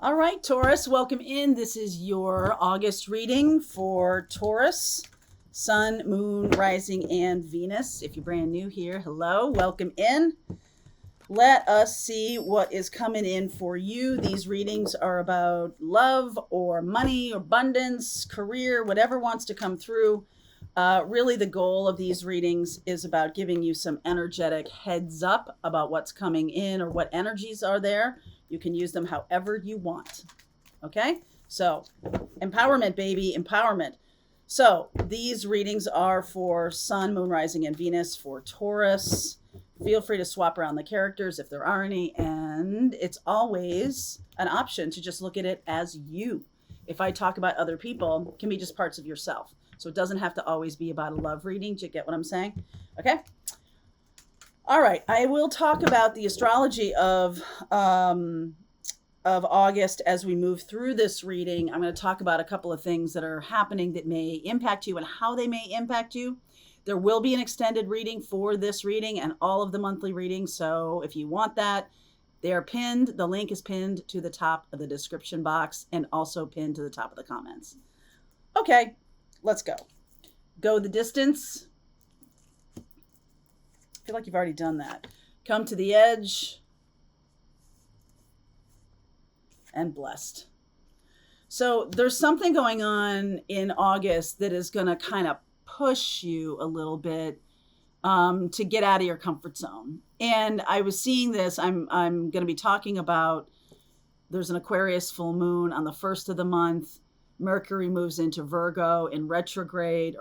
All right, Taurus, welcome in. This is your August reading for Taurus, Sun, Moon, Rising, and Venus. If you're brand new here, hello, welcome in. Let us see what is coming in for you. These readings are about love or money, abundance, career, whatever wants to come through. Really, the goal of these readings is about giving you some energetic heads up about what's coming in or what energies are there. You can use them however you want. Okay? So, empowerment, baby, empowerment. So, these readings are for Sun, Moon, Rising, and Venus for Taurus. Feel free to swap around the characters if there are any, and it's always an option to just look at it as you. If I talk about other people, it can be just parts of yourself. So it doesn't have to always be about a love reading. Do you get what I'm saying? Okay. All right. I will talk about the astrology of August as we move through this reading. I'm going to talk about a couple of things that are happening that may impact you and how they may impact you. There will be an extended reading for this reading and all of the monthly readings. So if you want that, they're pinned. The link is pinned to the top of the description box and also pinned to the top of the comments. Okay, let's go. Go the distance. I feel like you've already done that. Come to the edge. And blessed. So there's something going on in August that is going to kind of push you a little bit to get out of your comfort zone. And I was seeing this. I'm going to be talking about. There's an Aquarius full moon on the first of the month. Mercury moves into Virgo in retrograde,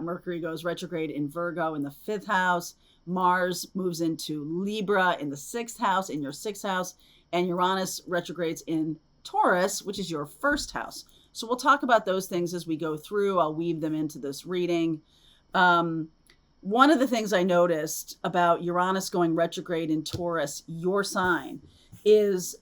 Mercury goes retrograde in Virgo in the 5th house. Mars moves into Libra in the 6th house, in your 6th house, and Uranus retrogrades in Taurus, which is your 1st house. So we'll talk about those things as we go through. I'll weave them into this reading. One of the things I noticed about Uranus going retrograde in Taurus, your sign, is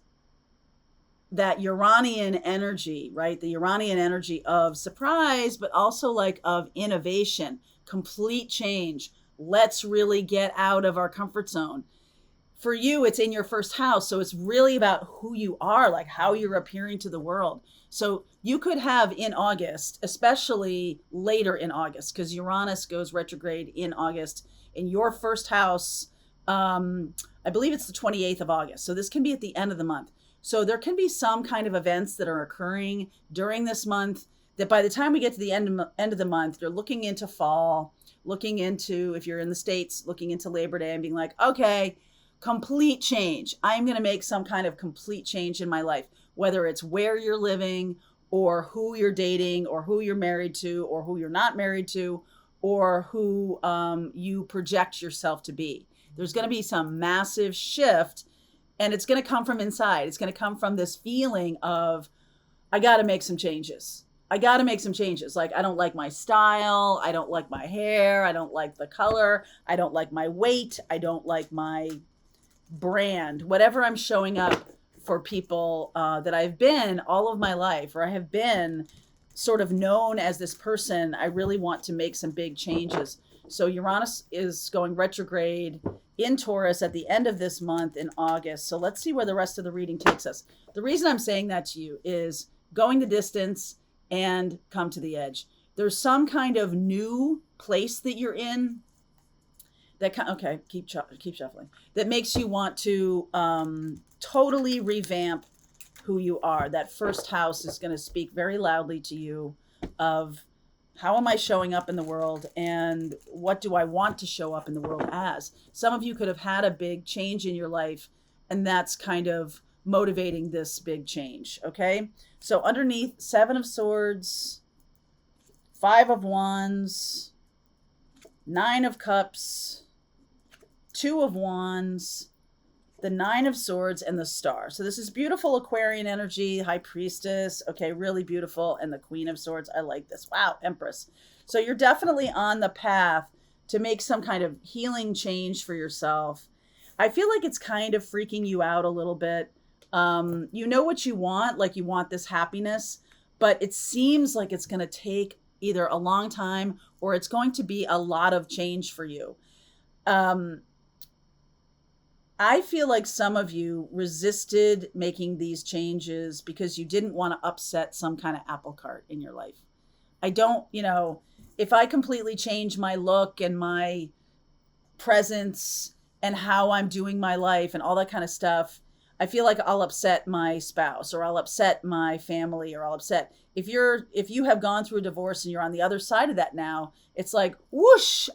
that Uranian energy, right? The Uranian energy of surprise, but also like of innovation, complete change. Let's really get out of our comfort zone. For you, it's in your 1st house. So it's really about who you are, like how you're appearing to the world. So you could have in August, especially later in August, because Uranus goes retrograde in August in your 1st house. I believe it's the 28th of August. So this can be at the end of the month. So there can be some kind of events that are occurring during this month that by the time we get to the end of the month, you're looking into fall, looking into, if you're in the States, looking into Labor Day and being like, okay, complete change. I'm going to make some kind of complete change in my life, whether it's where you're living or who you're dating or who you're married to or who you're not married to or who you project yourself to be. There's going to be some massive shift. And it's going to come from inside. It's going to come from this feeling of, I got to make some changes. I got to make some changes. Like, I don't like my style. I don't like my hair. I don't like the color. I don't like my weight. I don't like my brand. Whatever I'm showing up for people that I've been all of my life, or I have been sort of known as this person, I really want to make some big changes. So Uranus is going retrograde in Taurus at the end of this month in August. So let's see where the rest of the reading takes us. The reason I'm saying that to you is going the distance and come to the edge. There's some kind of new place that you're in that, okay, keep shuffling, that makes you want to totally revamp who you are. That 1st house is going to speak very loudly to you of, how am I showing up in the world and what do I want to show up in the world as? Some of you could have had a big change in your life and that's kind of motivating this big change, okay? So underneath, 7 of Swords, 5 of Wands, 9 of Cups, 2 of Wands, the 9 of Swords, and the Star. So this is beautiful Aquarian energy, High Priestess. Okay, really beautiful. And the Queen of Swords. I like this. Wow, Empress. So you're definitely on the path to make some kind of healing change for yourself. I feel like it's kind of freaking you out a little bit. You know what you want, like you want this happiness, but it seems like it's going to take either a long time or it's going to be a lot of change for you. I feel like some of you resisted making these changes because you didn't want to upset some kind of apple cart in your life. I don't, if I completely change my look and my presence and how I'm doing my life and all that kind of stuff, I feel like I'll upset my spouse or I'll upset my family or I'll upset if you have gone through a divorce and you're on the other side of that now, it's like whoosh,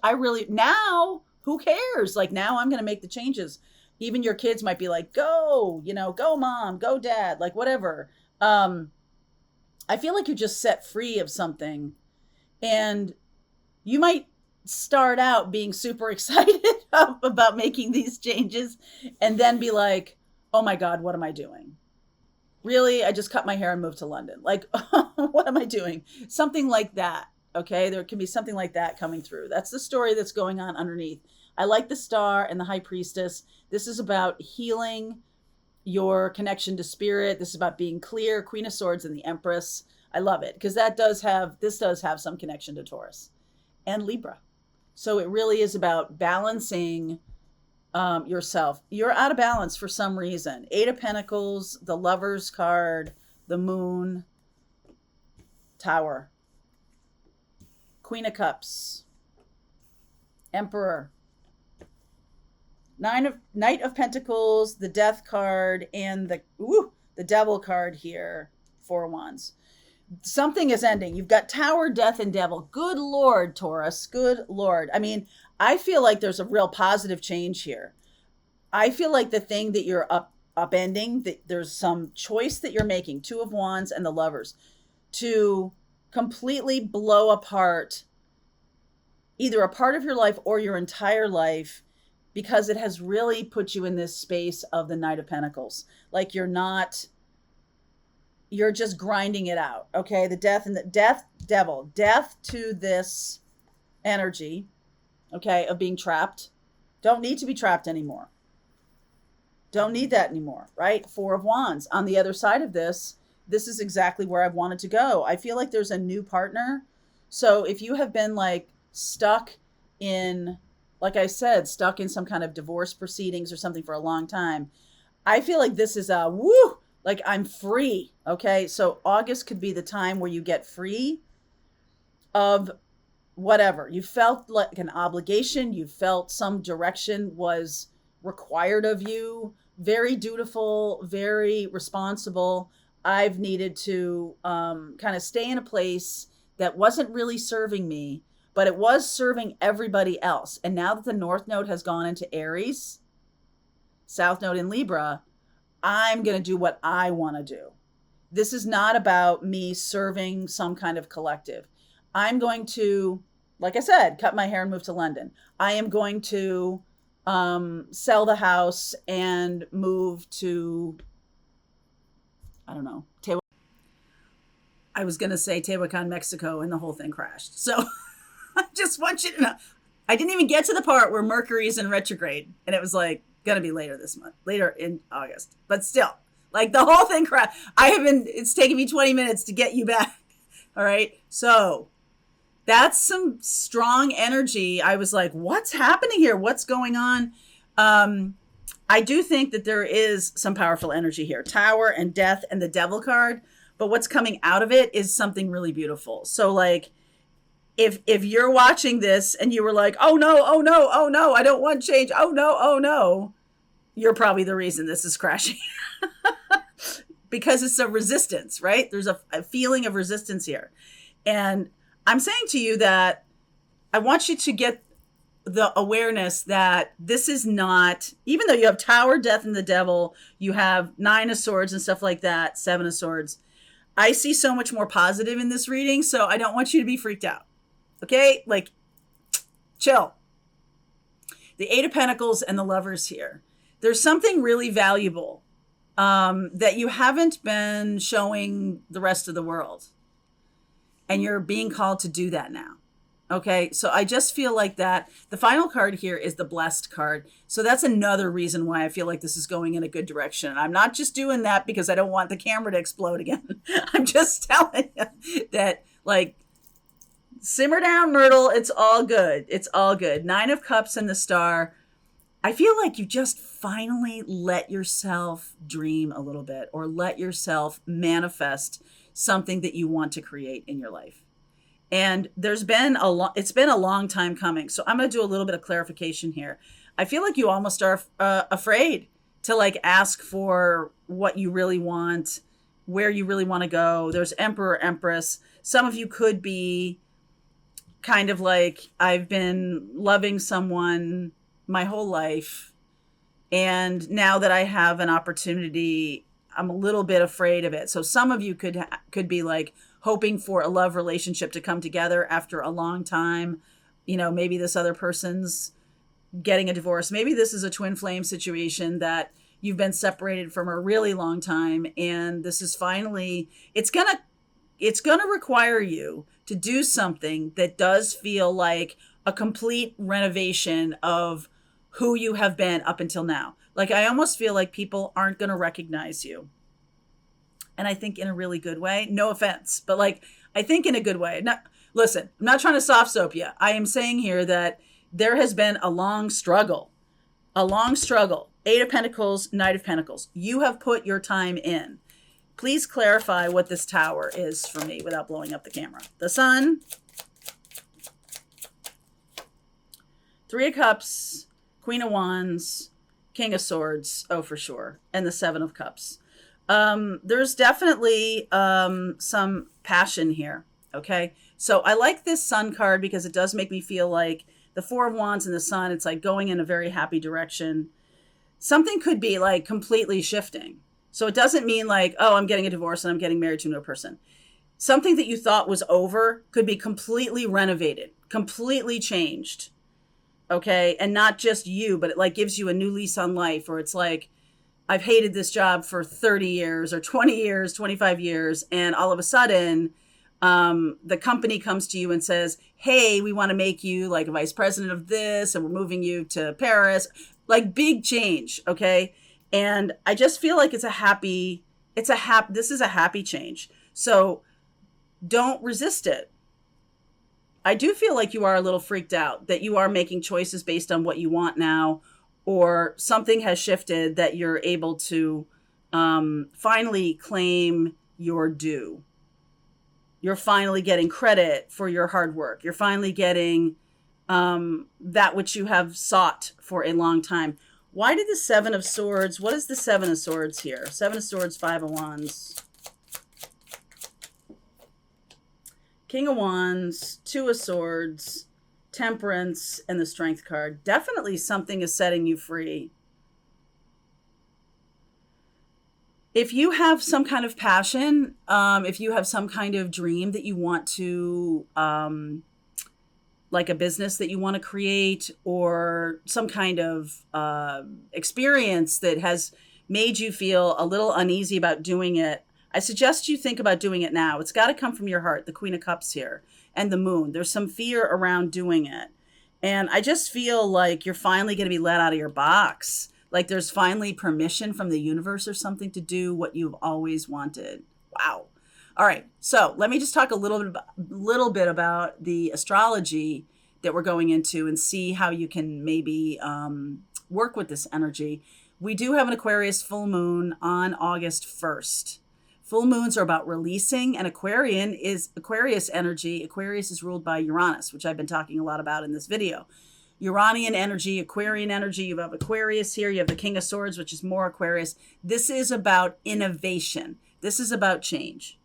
now who cares? Like now I'm going to make the changes. Even your kids might be like, go, go mom, go dad, like whatever. I feel like you're just set free of something, and you might start out being super excited about making these changes and then be like, oh my God, what am I doing? Really? I just cut my hair and moved to London. Like, what am I doing? Something like that. Okay. There can be something like that coming through. That's the story that's going on underneath. I like the star and the high priestess. This is about healing your connection to spirit. This is about being clear, Queen of Swords and the Empress. I love it because this does have some connection to Taurus and Libra. So it really is about balancing yourself. You're out of balance for some reason. 8 of Pentacles, the Lovers card, the Moon, Tower, Queen of Cups, Emperor, Knight of Pentacles, the Death card, and the Devil card here, 4 of Wands. Something is ending. You've got Tower, Death, and Devil. Good Lord, Taurus. Good Lord. I mean, I feel like there's a real positive change here. I feel like the thing that you're upending, that there's some choice that you're making, 2 of Wands and the Lovers, to completely blow apart either a part of your life or your entire life, because it has really put you in this space of the Knight of Pentacles. Like you're just grinding it out. Okay. The Death and the Devil, death to this energy, okay, of being trapped. Don't need to be trapped anymore. Don't need that anymore, right? 4 of Wands. On the other side of this is exactly where I've wanted to go. I feel like there's a new partner. So if you have been like stuck in, like I said, stuck in some kind of divorce proceedings or something for a long time, I feel like this is a woo, like I'm free. Okay. So August could be the time where you get free of whatever. You felt like an obligation. You felt some direction was required of you. Very dutiful, very responsible. I've needed to kind of stay in a place that wasn't really serving me, but it was serving everybody else. And now that the North Node has gone into Aries, South Node in Libra, I'm going to do what I want to do. This is not about me serving some kind of collective. I'm going to, like I said, cut my hair and move to London. I am going to sell the house and move to, I don't know, I was going to say Tehuacan, Mexico, and the whole thing crashed. So I just want you to know, I didn't even get to the part where Mercury's in retrograde, and it was like going to be later this month, later in August. But still, like the whole thing crashed. It's taken me 20 minutes to get you back. All right. So that's some strong energy. I was like, what's happening here? What's going on? I do think that there is some powerful energy here. Tower and Death and the Devil card. But what's coming out of it is something really beautiful. So like, if you're watching this and you were like, oh no, I don't want change. Oh no, you're probably the reason this is crashing. Because it's a resistance, right? There's a feeling of resistance here. And I'm saying to you that I want you to get the awareness that this is not, even though you have Tower, Death, and the Devil, you have 9 of Swords and stuff like that, 7 of Swords. I see so much more positive in this reading, so I don't want you to be freaked out. Okay? Like, chill. The 8 of Pentacles and the Lovers here. There's something really valuable that you haven't been showing the rest of the world. And you're being called to do that now. Okay, so I just feel like that. The final card here is the Blessed card. So that's another reason why I feel like this is going in a good direction. I'm not just doing that because I don't want the camera to explode again. I'm just telling you that, like, simmer down, Myrtle. It's all good. It's all good. 9 of Cups and the Star. I feel like you just finally let yourself dream a little bit, or let yourself manifest something that you want to create in your life. And it's been a long time coming. So I'm going to do a little bit of clarification here. I feel like you almost are afraid to like ask for what you really want, where you really want to go. There's Emperor, Empress. Some of you could be kind of like, I've been loving someone my whole life, and now that I have an opportunity, I'm a little bit afraid of it. So some of you could be like hoping for a love relationship to come together after a long time. You know, maybe this other person's getting a divorce. Maybe this is a twin flame situation that you've been separated from a really long time, and this is finally, it's going to require you to do something that does feel like a complete renovation of who you have been up until now. Like, I almost feel like people aren't going to recognize you. And I think in a really good way. No offense, but like, I think in a good way. Listen, I'm not trying to soft soap you. I am saying here that there has been a long struggle. Eight of Pentacles, Knight of Pentacles. You have put your time in. Please clarify what this Tower is for me without blowing up the camera. The Sun, Three of Cups, Queen of Wands, King of Swords, oh, for sure, and the Seven of Cups. There's definitely some passion here, okay? So I like this Sun card because it does make me feel like the Four of Wands and the Sun, it's like going in a very happy direction. Something could be like completely shifting. So it doesn't mean like, oh, I'm getting a divorce and I'm getting married to a new person. Something that you thought was over could be completely renovated, completely changed. Okay. And not just you, but it like gives you a new lease on life, or it's like, I've hated this job for 30 years or 20 years, 25 years. And all of a sudden, the company comes to you and says, hey, we want to make you like a vice president of this, and we're moving you to Paris, like big change. Okay. And I just feel like this is a happy change. So don't resist it. I do feel like you are a little freaked out, that you are making choices based on what you want now, or something has shifted that you're able to finally claim your due. You're finally getting credit for your hard work. You're finally getting that which you have sought for a long time. Why did the Seven of Swords, what is the Seven of Swords here? Seven of Swords, Five of Wands, King of Wands, Two of Swords, Temperance, and the Strength card. Definitely something is setting you free. If you have some kind of passion, if you have some kind of dream that you want to, like a business that you want to create, or some kind of experience that has made you feel a little uneasy about doing it, I suggest you think about doing it now. It's got to come from your heart, the Queen of Cups here, and the Moon. There's some fear around doing it. And I just feel like you're finally going to be let out of your box. Like there's finally permission from the universe or something to do what you've always wanted. Wow. All right. So let me just talk a little bit about the astrology that we're going into and see how you can maybe work with this energy. We do have an Aquarius full moon on August 1st. Full moons are about releasing, and Aquarius energy. Aquarius is ruled by Uranus, which I've been talking a lot about in this video. Uranian energy, Aquarian energy. You have Aquarius here. You have the King of Swords, which is more Aquarius. This is about innovation. This is about change.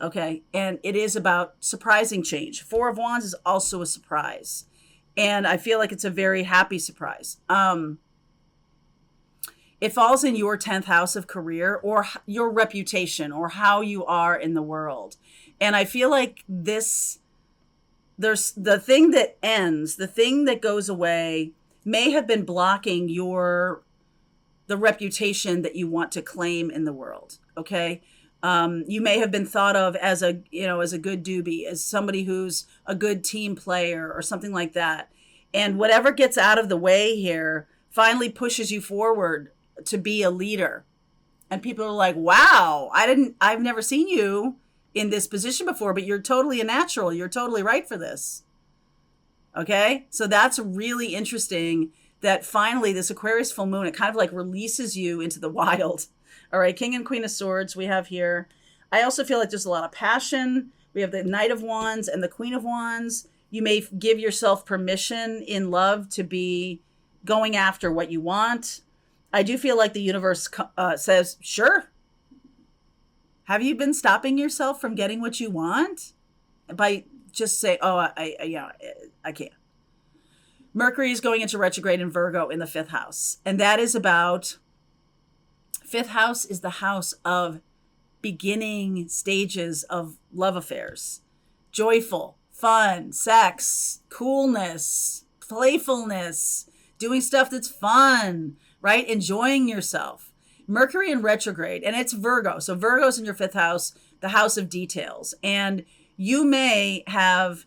Okay. And it is about surprising change. Four of Wands is also a surprise. And I feel like it's a very happy surprise. It falls in your 10th house of career, or your reputation, or how you are in the world. And I feel like there's the thing that ends, the thing that goes away may have been blocking the reputation that you want to claim in the world. Okay. You may have been thought of as a good doobie, as somebody who's a good team player or something like that. And whatever gets out of the way here finally pushes you forward to be a leader. And people are like, wow, I've never seen you in this position before, but you're totally a natural. You're totally right for this. Okay. So that's really interesting that finally this Aquarius full moon, it kind of like releases you into the wild. All right, King and Queen of Swords we have here. I also feel like there's a lot of passion. We have the Knight of Wands and the Queen of Wands. You may give yourself permission in love to be going after what you want. I do feel like the universe says, sure. Have you been stopping yourself from getting what you want? By just say, oh, I can't. Mercury is going into retrograde in Virgo in the 5th house. And that is about, 5th house is the house of beginning stages of love affairs. Joyful, fun, sex, coolness, playfulness, doing stuff that's fun, right? Enjoying yourself. Mercury in retrograde, and it's Virgo. So Virgo's in your 5th house, the house of details. And you may have,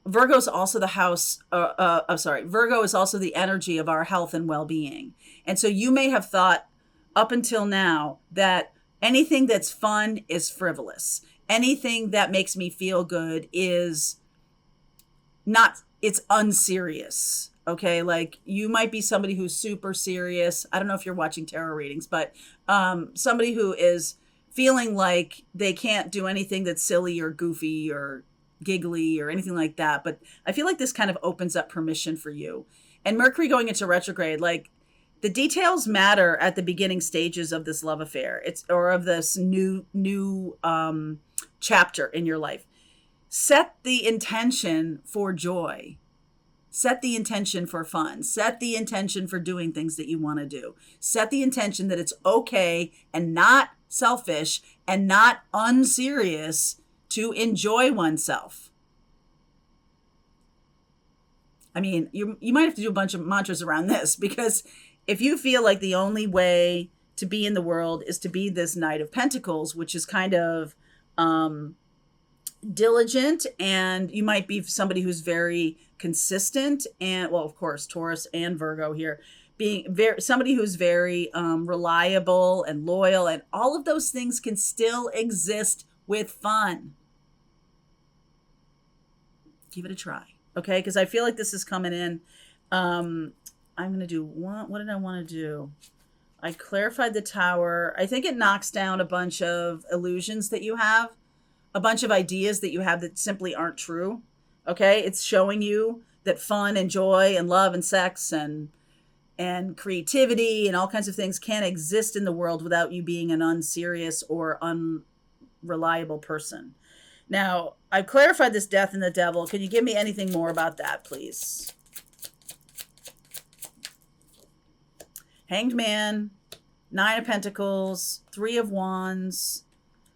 Virgo's also the house, Virgo is also the energy of our health and well-being. And so you may have thought up until now that anything that's fun is frivolous. Anything that makes me feel good is not, it's unserious. Okay, like you might be somebody who's super serious. I don't know if you're watching tarot readings, but somebody who is feeling like they can't do anything that's silly or goofy or giggly or anything like that. But I feel like this kind of opens up permission for you. And Mercury going into retrograde, like the details matter at the beginning stages of this love affair. Or of this new chapter in your life. Set the intention for joy. Set the intention for fun. Set the intention for doing things that you want to do. Set the intention that it's okay and not selfish and not unserious to enjoy oneself. I mean, you might have to do a bunch of mantras around this, because if you feel like the only way to be in the world is to be this Knight of Pentacles, which is kind of diligent, and you might be somebody who's very consistent, and well, of course, Taurus and Virgo here, being somebody who's very reliable and loyal, and all of those things can still exist with fun. Give it a try, okay? Because I feel like this is coming in. I'm going to do, what did I want to do? I clarified the Tower. I think it knocks down a bunch of illusions that you have, a bunch of ideas that you have that simply aren't true. Okay, it's showing you that fun and joy and love and sex and creativity and all kinds of things can't exist in the world without you being an unserious or unreliable person. Now, I've clarified this Death and the Devil. Can you give me anything more about that, please? Hanged Man, 9 of Pentacles, 3 of Wands,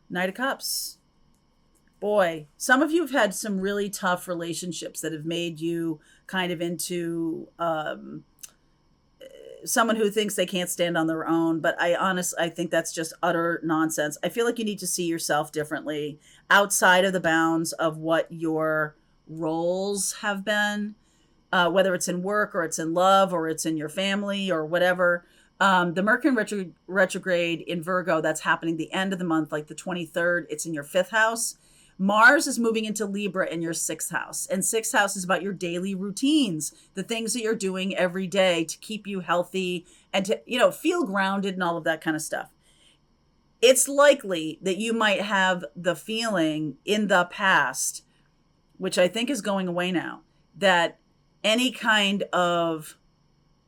Knight of Cups. Boy, some of you have had some really tough relationships that have made you kind of into someone who thinks they can't stand on their own. But I think that's just utter nonsense. I feel like you need to see yourself differently outside of the bounds of what your roles have been, whether it's in work or it's in love or it's in your family or whatever. The Mercury retrograde in Virgo, that's happening the end of the month, like the 23rd. It's in your 5th house. Mars is moving into Libra in your 6th house. And 6th house is about your daily routines, the things that you're doing every day to keep you healthy and to, feel grounded and all of that kind of stuff. It's likely that you might have the feeling in the past, which I think is going away now, that any kind of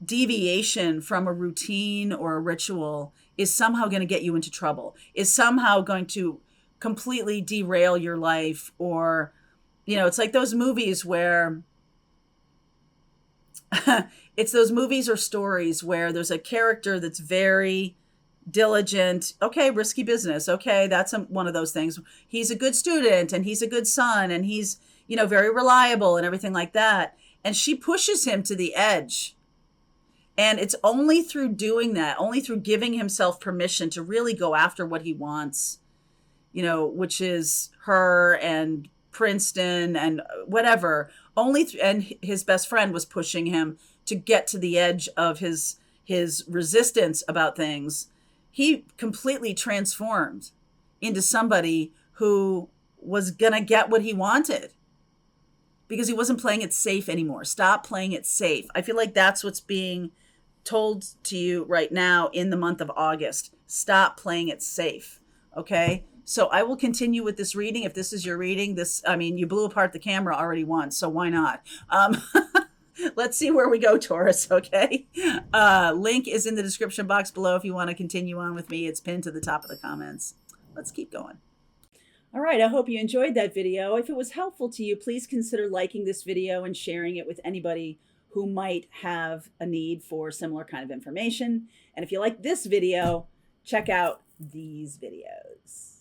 deviation from a routine or a ritual is somehow going to get you into trouble, is somehow going to completely derail your life. Or, it's like those movies where it's those movies or stories where there's a character that's very diligent. Okay, risky business. Okay, that's one of those things. He's a good student and he's a good son and he's, very reliable and everything like that. And she pushes him to the edge. And it's only through doing that, only through giving himself permission to really go after what he wants, which is her and Princeton and whatever. And his best friend was pushing him to get to the edge of his resistance about things. He completely transformed into somebody who was going to get what he wanted. because he wasn't playing it safe anymore. Stop playing it safe. I feel like that's what's being told to you right now in the month of August. Stop playing it safe. Okay. So I will continue with this reading. If this is your reading, I mean, you blew apart the camera already once, so why not? Let's see where we go, Taurus, okay? Link is in the description box below if you want to continue on with me. It's pinned to the top of the comments. Let's keep going. All right, I hope you enjoyed that video. If it was helpful to you, please consider liking this video and sharing it with anybody who might have a need for similar kind of information. And if you like this video, check out these videos.